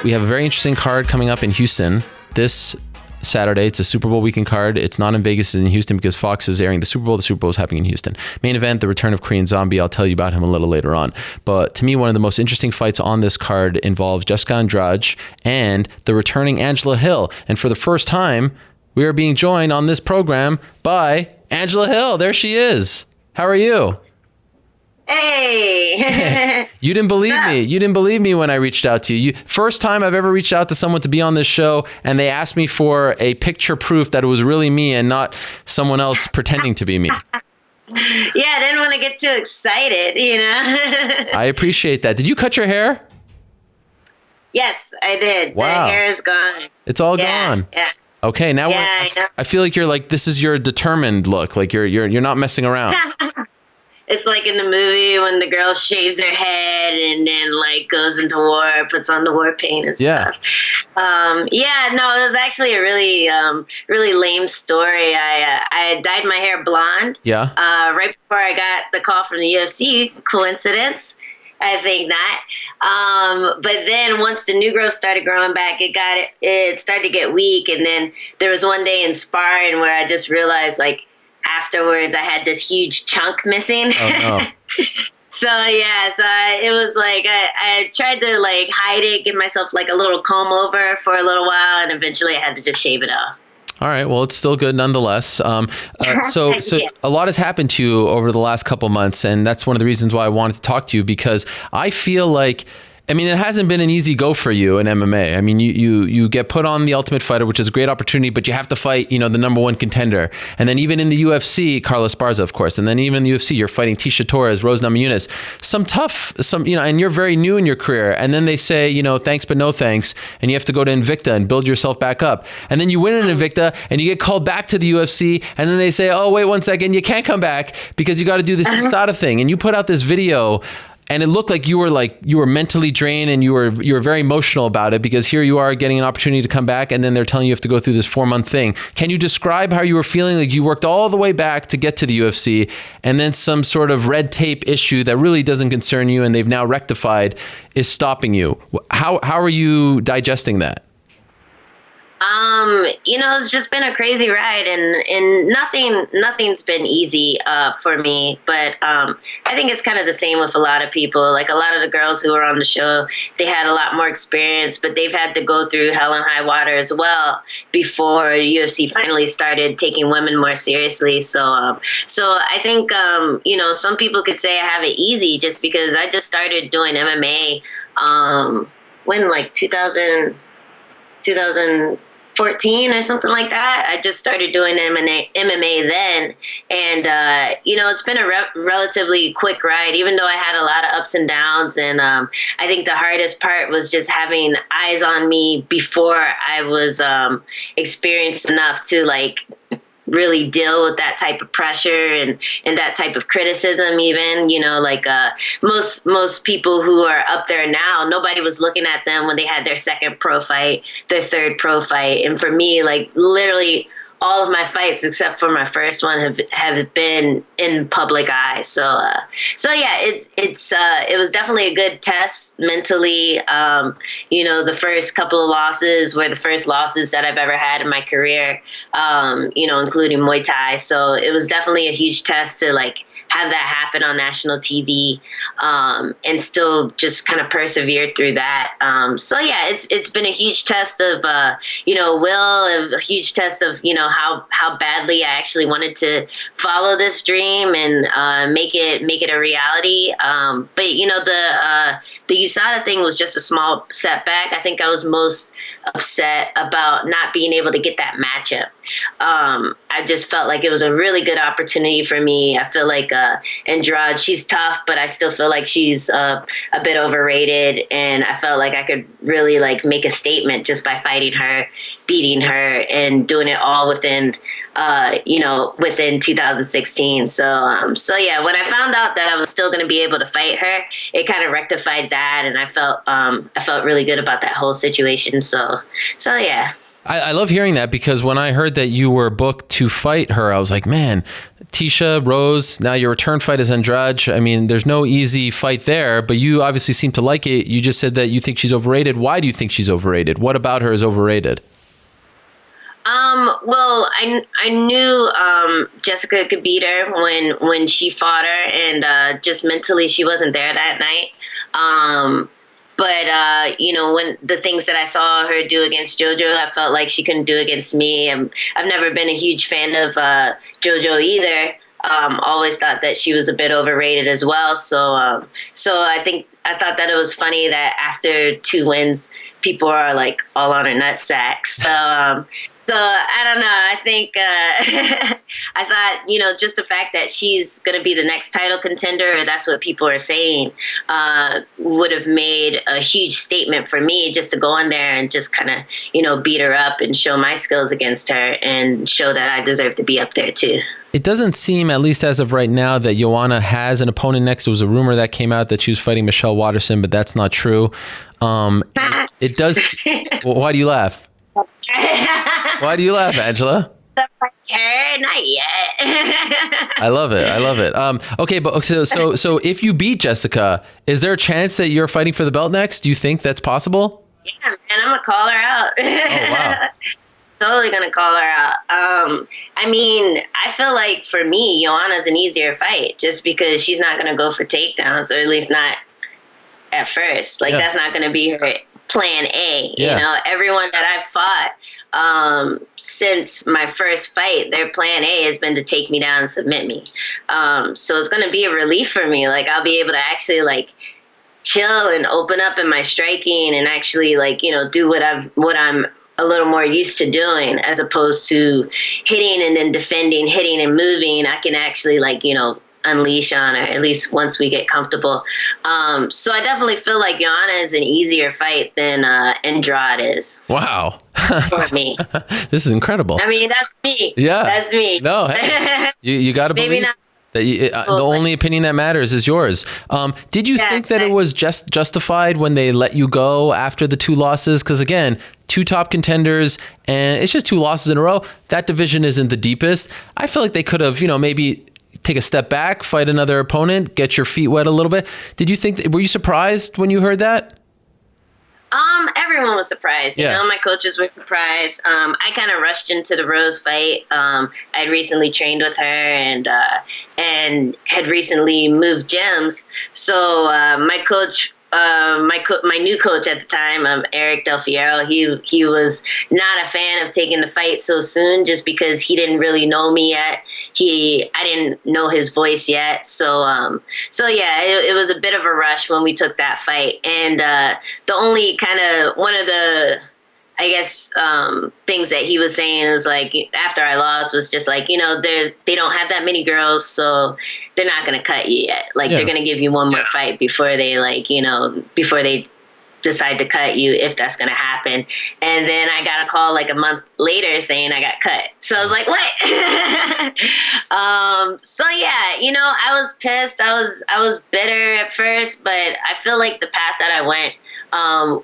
we have a very interesting card coming up in Houston this Saturday. It's a Super Bowl weekend card. It's not in Vegas, it's in Houston because Fox is airing the Super Bowl. The Super Bowl is happening in Houston. Main event, the return of Korean Zombie. I'll tell you about him a little later on. But to me, one of the most interesting fights on this card involves Jessica Andrade and the returning Angela Hill. And for the first time, we are being joined on this program by Angela Hill. There she is. How are you? Hey. You didn't believe me. You didn't believe me when I reached out to you. First time I've ever reached out to someone to be on this show, and they asked me for a picture proof that it was really me and not someone else pretending to be me. Yeah, I didn't want to get too excited, you know? I appreciate that. Did you cut your hair? Yes, I did. Wow. The hair is gone. It's all gone. Yeah. Okay, now I feel like you're like, this is your determined look. Like you're not messing around. It's like in the movie when the girl shaves her head and then like goes into war, puts on the war paint and stuff. No, it was actually a really, really lame story. I dyed my hair blonde. Yeah. Right before I got the call from the UFC. Coincidence? I think not. But then once the new growth started growing back, it started to get weak. And then there was one day in sparring where I just realized, like, afterwards I had this huge chunk missing. Oh, no. It was like I tried to like hide it, give myself like a little comb over for a little while, and eventually I had to just shave it off. All right. Well, it's still good nonetheless. So a lot has happened to you over the last couple months, and that's one of the reasons why I wanted to talk to you, because I feel like, I mean, it hasn't been an easy go for you in MMA. I mean, you get put on The Ultimate Fighter, which is a great opportunity, but you have to fight, the number one contender. And then even in the UFC, Carlos Barza, of course. And then even in the UFC, you're fighting Tisha Torres, Rose Namajunas. And you're very new in your career. And then they say, thanks, but no thanks. And you have to go to Invicta and build yourself back up. And then you win in Invicta and you get called back to the UFC. And then they say, oh, wait 1 second, you can't come back because you got to do this USADA thing. And you put out this video, and it looked like you were mentally drained, and you were very emotional about it, because here you are getting an opportunity to come back, and then they're telling you have to go through this 4-month thing. Can you describe how you were feeling? Like you worked all the way back to get to the UFC, and then some sort of red tape issue that really doesn't concern you, and they've now rectified, is stopping you. How are you digesting that? It's just been a crazy ride, and nothing's been easy for me. But I think it's kind of the same with a lot of people. Like a lot of the girls who are on the show, they had a lot more experience, but they've had to go through hell and high water as well before UFC finally started taking women more seriously. So I think some people could say I have it easy just because I just started doing MMA when like 2014 or something like that. I just started doing MMA then. And, it's been a relatively quick ride, even though I had a lot of ups and downs. And I think the hardest part was just having eyes on me before I was experienced enough to like really deal with that type of pressure and that type of criticism. Even, most people who are up there now, nobody was looking at them when they had their second pro fight, their third pro fight. And for me, like literally all of my fights except for my first one have been in public eye. So it was definitely a good test mentally. The first couple of losses were the first losses that I've ever had in my career, including Muay Thai. So it was definitely a huge test to like have that happen on national TV, and still just kind of persevere through that. It's been a huge test of, will, a huge test of, how badly I actually wanted to follow this dream and make it a reality. The USADA thing was just a small setback. I think I was most upset about not being able to get that matchup. I just felt like it was a really good opportunity for me. I feel like Andrade, she's tough, but I still feel like she's a bit overrated, and I felt like I could really like make a statement just by fighting her, beating her, and doing it all within 2016. So when I found out that I was still going to be able to fight her, it kind of rectified that, and I felt really good about that whole situation. So yeah. I love hearing that, because when I heard that you were booked to fight her, I was like, man, Tisha, Rose, now your return fight is Andrade. I mean, there's no easy fight there, but you obviously seem to like it. You just said that you think she's overrated. Why do you think she's overrated? What about her is overrated? Well, I knew Jessica could beat her when she fought her, and just mentally she wasn't there that night. But when the things that I saw her do against JoJo, I felt like she couldn't do against me. I've never been a huge fan of JoJo either. Always thought that she was a bit overrated as well. So I thought that it was funny that after 2 wins, people are like all on her nutsack. So I don't know. I think I thought, just the fact that she's going to be the next title contender, or that's what people are saying, would have made a huge statement for me, just to go in there and just kind of, beat her up and show my skills against her and show that I deserve to be up there too. It doesn't seem, at least as of right now, that Joanna has an opponent next. There was a rumor that came out that she was fighting Michelle Watterson, but that's not true. It does. Why do you laugh? Why do you laugh, Angela? Not yet. I love it. Okay, but so if you beat Jessica, is there a chance that you're fighting for the belt next? Do you think that's possible? Yeah, man, I'm gonna call her out. Oh wow. Totally gonna call her out. I mean, I feel like for me, Joanna's an easier fight, just because she's not gonna go for takedowns, or at least not at first. Like, that's not gonna be her plan A. Everyone that I've fought since my first fight, their plan A has been to take me down and submit me. So it's going to be a relief for me. Like, I'll be able to actually chill and open up in my striking, and actually do what I'm a little more used to doing, as opposed to hitting and then defending, hitting and moving. I can actually unleash on her, at least once we get comfortable. So I definitely feel like Joanna is an easier fight than Andrade is. Wow. For me. This is incredible. I mean, that's me. Yeah. That's me. No, hey, you got to believe not. that the only opinion that matters is yours. Did you think that it was just justified when they let you go after the 2 losses? Because again, 2 top contenders, and it's just 2 losses in a row. That division isn't the deepest. I feel like they could have, maybe take a step back, fight another opponent, get your feet wet a little bit. Were you surprised when you heard that? Everyone was surprised. My coaches were surprised. I kind of rushed into the Rose fight. I'd recently trained with her and had recently moved gyms. So my coach, my new coach at the time, Eric Del Fiero, he was not a fan of taking the fight so soon, just because he didn't really know me yet. I didn't know his voice yet. So yeah, it was a bit of a rush when we took that fight. And the only kind of one of the, I guess, things that he was saying is after I lost, was just they don't have that many girls, so they're not going to cut you yet. They're going to give you one more fight before they before they decide to cut you, if that's going to happen. And then I got a call a month later saying I got cut. So I was like, what? So yeah, I was pissed. I was bitter at first, but I feel like the path that I went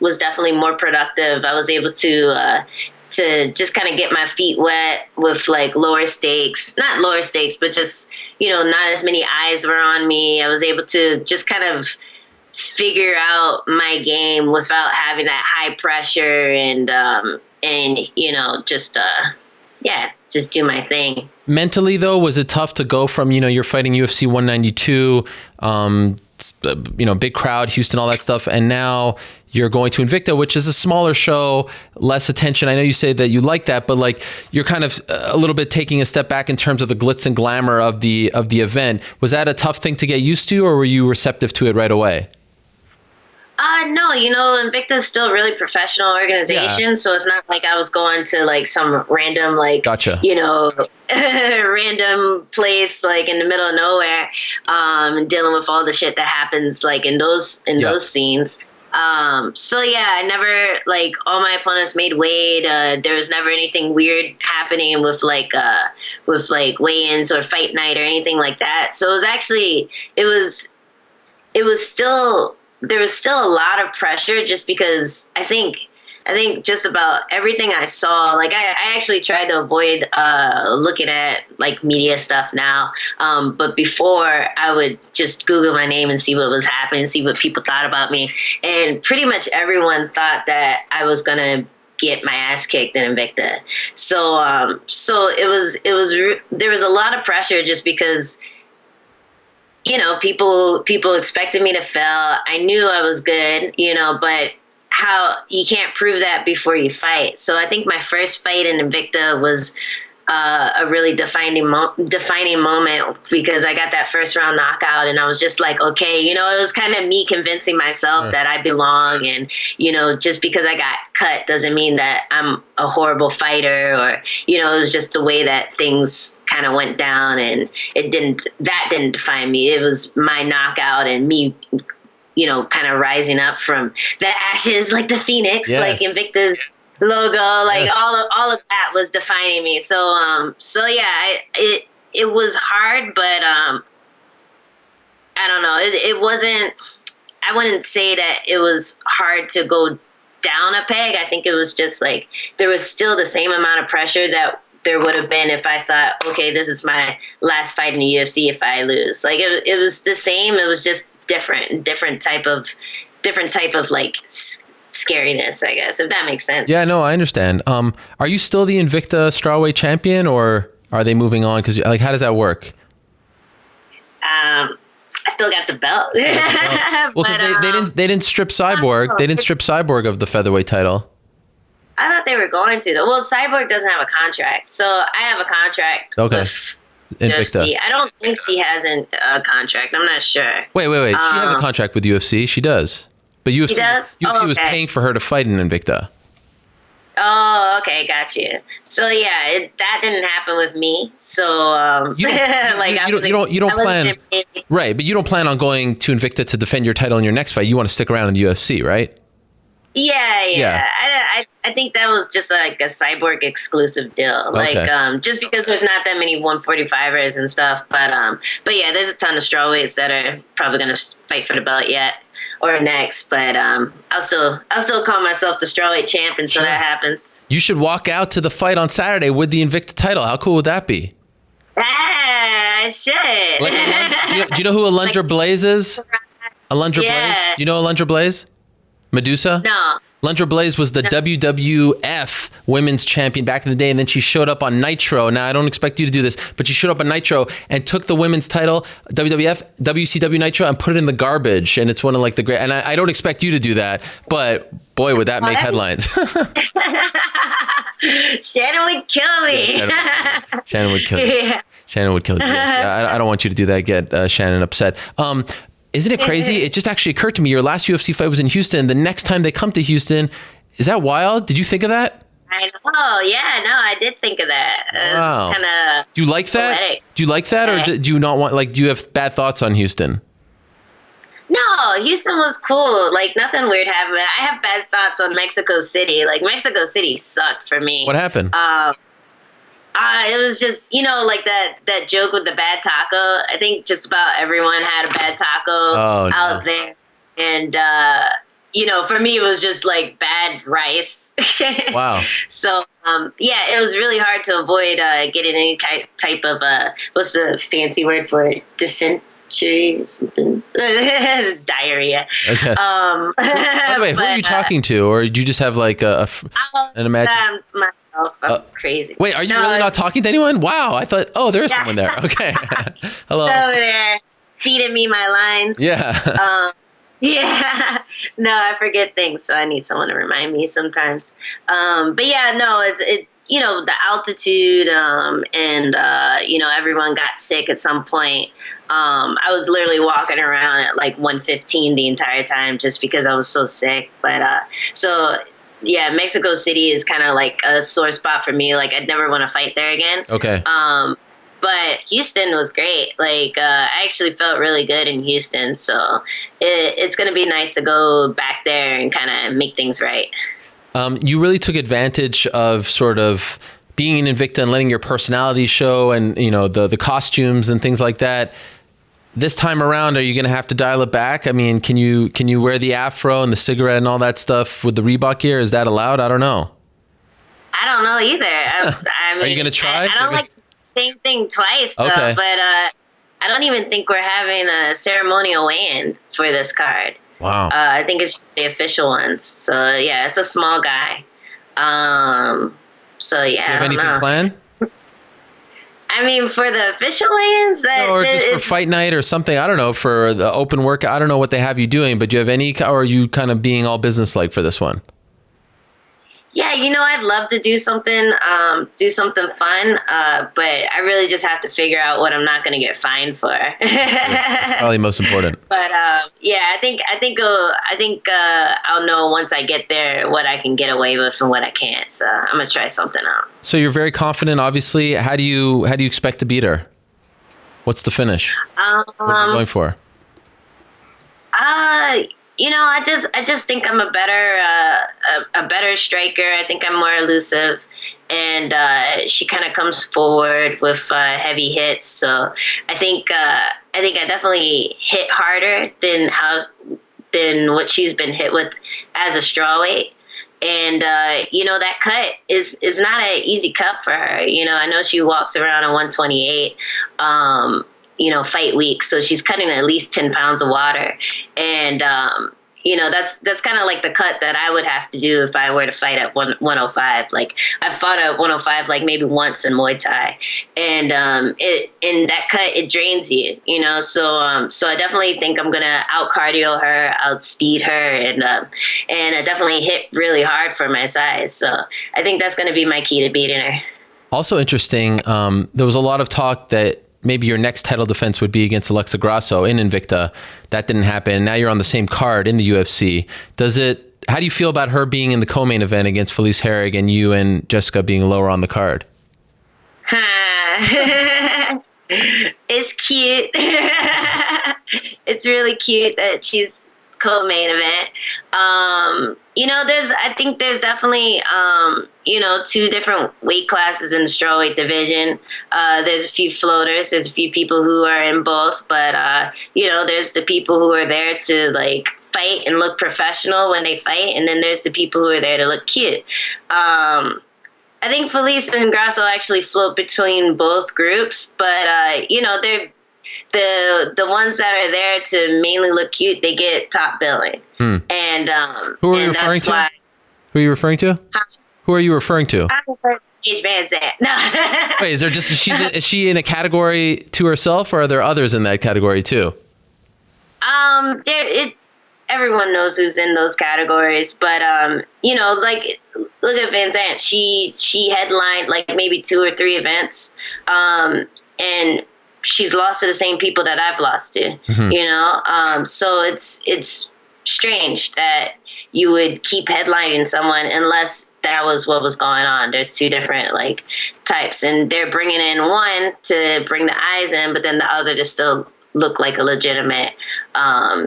was definitely more productive. I was able to just kind of get my feet wet with lower stakes, not lower stakes, but just, not as many eyes were on me. I was able to just kind of figure out my game without having that high pressure and just do my thing. Mentally though, was it tough to go from, you're fighting UFC 192, big crowd, Houston, all that stuff, and now you're going to Invicta, which is a smaller show, less attention. I know you say that you like that, but you're kind of a little bit taking a step back in terms of the glitz and glamour of the event. Was that a tough thing to get used to, or were you receptive to it right away? No, Invicta is still a really professional organization, so it's not like I was going to some random Gotcha. Random place in the middle of nowhere, and dealing with all the shit that happens in those scenes. So yeah, I never all my opponents made weight. There was never anything weird happening with weigh-ins or fight night or anything like that. So it was actually there was still a lot of pressure, just because I think I think just about everything I saw, like I actually tried to avoid looking at like media stuff now. But before, I would just Google my name and see what was happening, see what people thought about me. And pretty much everyone thought that I was going to get my ass kicked in Invicta. So there was a lot of pressure just because, you know, people expected me to fail. I knew I was good, you know, but how you can't prove that before you fight. So I think my first fight in Invicta was a really defining moment because I got that first round knockout and I was just like, okay, you know, it was kind of me convincing myself that I belong, and, you know, just because I got cut doesn't mean that I'm a horrible fighter, or, you know, it was just the way that things kind of went down, and that didn't define me. It was my knockout and me, you know, kind of rising up from the ashes like the phoenix, like Invicta's logo, like all of that was defining me. So yeah, it was hard, but I don't know. It wasn't. I wouldn't say that it was hard to go down a peg. I think it was just like there was still the same amount of pressure that there would have been if I thought, okay, this is my last fight in the UFC if I lose. Like it was the same. It was just different type of like scariness, I guess, if that makes sense. Yeah, no, I understand. Are you still the Invicta Strawweight champion, or are they moving on? Because like, how does that work? I still got the belt. Well, because they didn't strip Cyborg. They didn't strip Cyborg of the featherweight title. I thought they were going to, though. Well, Cyborg doesn't have a contract, so I have a contract. Okay. With Invicta. UFC. I don't think she has a contract. I'm not sure. Wait. She has a contract with UFC. She does. But UFC was paying for her to fight in Invicta. Oh, okay, got you. So yeah, that didn't happen with me. So you don't plan, right? But you don't plan on going to Invicta to defend your title in your next fight. You want to stick around in the UFC, right? Yeah. I think that was just like a Cyborg exclusive deal. Like just because there's not that many 145ers and stuff. But yeah, there's a ton of strawweights that are probably gonna fight for the belt yet. Or next, but I'll still call myself the strawweight champ until that happens. You should walk out to the fight on Saturday with the Invicta title. How cool would that be? I should. Do you know who Alundra Blaze is? Alundra Blaze? Do you know Alundra Blaze? Medusa? No. Alundra Blaze was the WWF women's champion back in the day, and then she showed up on Nitro. Now, I don't expect you to do this, but she showed up on Nitro and took the women's title, WWF, WCW Nitro, and put it in the garbage. And it's one of like the great, and I don't expect you to do that, but boy, would that make headlines. Shannon would kill me. Yeah, Shannon would kill you. Yeah. Shannon would kill you. Yes. I don't want you to do that, get Shannon upset. Isn't it crazy? It just actually occurred to me, your last UFC fight was in Houston. The next time they come to Houston, is that wild? Did you think of that? I know. Yeah, no, I did think of that. Wow. Kind of. Do you like that? Poetic. Do you like that, or do you not want? Like, do you have bad thoughts on Houston? No, Houston was cool. Like, nothing weird happened. I have bad thoughts on Mexico City. Like, Mexico City sucked for me. What happened? It was just, you know, like that joke with the bad taco. I think just about everyone had a bad taco out there. And, you know, for me, it was just like bad rice. Wow. So, yeah, it was really hard to avoid getting any type of, what's the fancy word for it? Dysentery or something. Diarrhea. Okay. By the way, who are you talking to? Or did you just have like an imagination? Myself. I'm crazy. Wait, are you really not talking to anyone? Wow. I thought, there is someone there. Okay. Hello. Over there feeding me my lines. Yeah. Yeah. No, I forget things, so I need someone to remind me sometimes. But yeah, no, it you know, the altitude, and you know, everyone got sick at some point. I was literally walking around at like 115 the entire time just because I was so sick. But so yeah, Mexico City is kind of like a sore spot for me. Like, I'd never want to fight there again. Okay. But Houston was great. Like, I actually felt really good in Houston. So it's going to be nice to go back there and kind of make things right. You really took advantage of sort of being in Invicta and letting your personality show, and, you know, the costumes and things like that. This time around, are you going to have to dial it back? I mean, can you wear the afro and the cigarette and all that stuff with the Reebok gear? Is that allowed? I don't know. I don't know either. I mean, are you going to try? I don't like the same thing twice, though, okay. But I don't even think we're having a ceremonial weigh-in for this card. Wow. I think it's the official ones. So, yeah, it's a small guy. So, yeah. Do you have anything planned? I mean, for the official weigh-ins? Or just for fight night or something. I don't know, for the open workout. I don't know what they have you doing, but do you have any, or are you kind of being all business-like for this one? Yeah, I'd love to do something fun, but I really just have to figure out what I'm not going to get fined for. That's probably most important. But yeah, I think I'll know once I get there what I can get away with and what I can't. So I'm gonna try something out. So you're very confident, obviously. How do you expect to beat her? What's the finish? What are you going for? I just think I'm a better striker. I think I'm more elusive, and she kind of comes forward with heavy hits. So I think I definitely hit harder than what she's been hit with as a strawweight. And that cut is not an easy cut for her. I know she walks around at 128. Fight week. So she's cutting at least 10 pounds of water. And, that's kind of like the cut that I would have to do if I were to fight at 105. Like I've fought at 105, like maybe once in Muay Thai. And, in that cut, it drains you, so I definitely think I'm going to out cardio her, outspeed her, and I definitely hit really hard for my size. So I think that's going to be my key to beating her. Also interesting. There was a lot of talk that maybe your next title defense would be against Alexa Grasso in Invicta. That didn't happen. Now you're on the same card in the UFC. How do you feel about her being in the co-main event against Felice Herrig and you and Jessica being lower on the card? It's cute. It's really cute that she's co-main event. I think there's definitely, two different weight classes in the strawweight division. There's a few floaters. There's a few people who are in both, but, there's the people who are there to like fight and look professional when they fight. And then there's the people who are there to look cute. I think Felice and Grasso actually float between both groups, but, they're the ones that are there to mainly look cute. They get top billing. And who are you referring to? Who are you referring to? Who are you referring to? I'm referring to Paige Van Zandt. No. Wait, is she in a category to herself, or are there others in that category too? Everyone knows who's in those categories, but like look at Van Zandt. She headlined like maybe 2 or 3 events, and she's lost to the same people that I've lost to. So it's strange that you would keep headlining someone unless that was what was going on. There's 2 different like types, and they're bringing in one to bring the eyes in, but then the other to still look like a legitimate,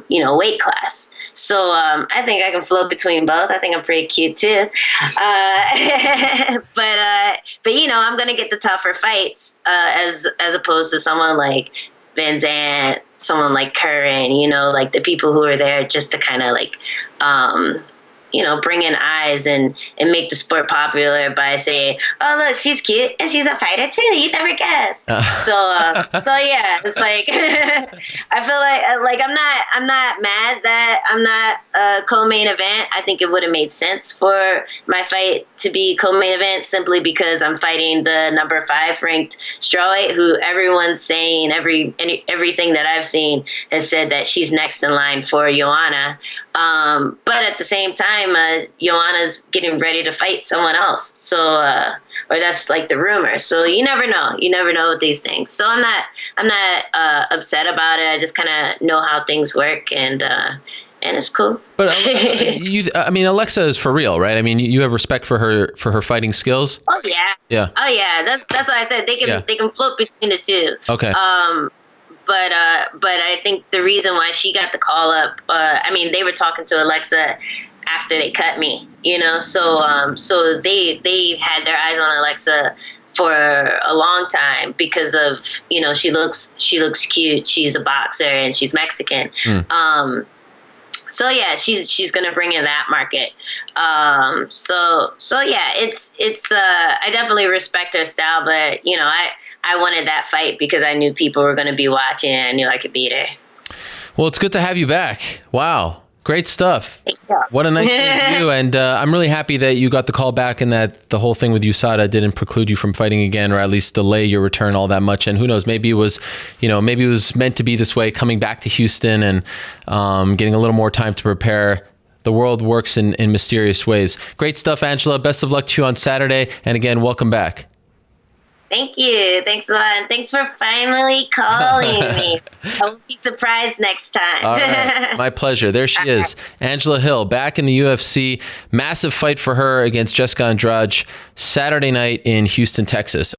weight class. So I think I can float between both. I think I'm pretty cute too. But I'm gonna get the tougher fights as opposed to someone like Van Zandt, someone like Curran. Like the people who are there just to kind of like bring in eyes and make the sport popular by saying, "Oh, look, she's cute and she's a fighter too. You never guess." So yeah, it's like I feel like I'm not mad that I'm not a co-main event. I think it would have made sense for my fight to be co-main event simply because I'm fighting the number 5 ranked strawweight, who everyone's saying everything that I've seen has said that she's next in line for Joanna. But at the same time, Joanna's getting ready to fight someone else. So, or that's like the rumor. So you never know. You never know with these things. So I'm not upset about it. I just kind of know how things work, and it's cool. But Alexa is for real, right? I mean, you have respect for her fighting skills. Oh yeah. Yeah. Oh yeah. That's why I said they can float between the 2. Okay. But I think the reason why she got the call up, they were talking to Alexa after they cut me, so they had their eyes on Alexa for a long time because of, you know, she looks cute. She's a boxer and she's Mexican. So yeah, she's gonna bring in that market. So yeah, it's I definitely respect her style, but you know, I wanted that fight because I knew people were gonna be watching and I knew I could beat her. Well, it's good to have you back. Wow. Great stuff. What a nice thing to do. And I'm really happy that you got the call back and that the whole thing with USADA didn't preclude you from fighting again, or at least delay your return all that much. And who knows, maybe it was meant to be this way, coming back to Houston and getting a little more time to prepare. The world works in mysterious ways. Great stuff, Angela. Best of luck to you on Saturday. And again, welcome back. Thank you. Thanks a lot. And thanks for finally calling me. I won't be surprised next time. All right. My pleasure. There she is. Angela Hill back in the UFC. Massive fight for her against Jessica Andrade Saturday night in Houston, Texas.